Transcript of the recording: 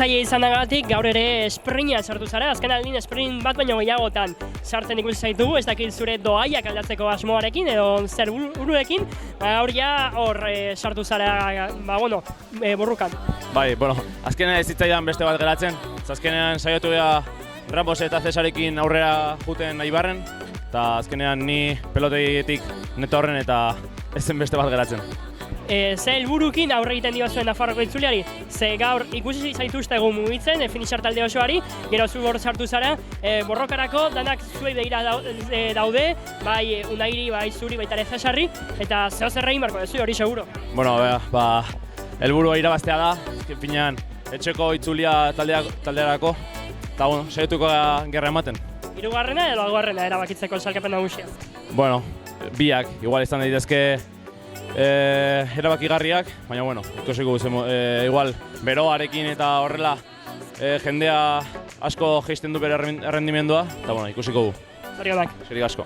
Entretzaile izanagatik gaur ere sprinta sartu zara, azken aldin sprint bat baino gehiagotan sartzen ikusi zaitugu, ez dakit zure doaiak aldatzeko asmoarekin edo zer buruekin, gaur ja hor sartu zara, borrukan. Bai, azkenean ez zitzaidan beste bat geratzen, azkenean saiatu da Ramos eta Cesarekin aurrera juten Aibarren, eta azkenean ni pelotetik neto horren eta ez zen beste bat geratzen. Ze helburukin aurre egiten diozuen Nafarroko itzuliari, ze gaur ikusi zaituztegu mugitzen, finishar talde osoari, gero zu hor sartu zara, borrokarako danak zuei begira daude, bai Unairi, bai zuri, baita ere Cesarri, eta zeo zerrein barko dezu, hori seguro. Helburua irabaztea da, azken finean etxeko itzulia taldearako, eta saiatuko gerra ematen. Hirugarrena edo laugarrena erabakitzeko salkapen nagusia? Biak, igual izan daitezke erabakigarriak, baina ikusiko igual beroarekin eta horrela jendea asko jaisten du bere errendimendua, eta ikusiko du. Zorionak. Eskerrik asko.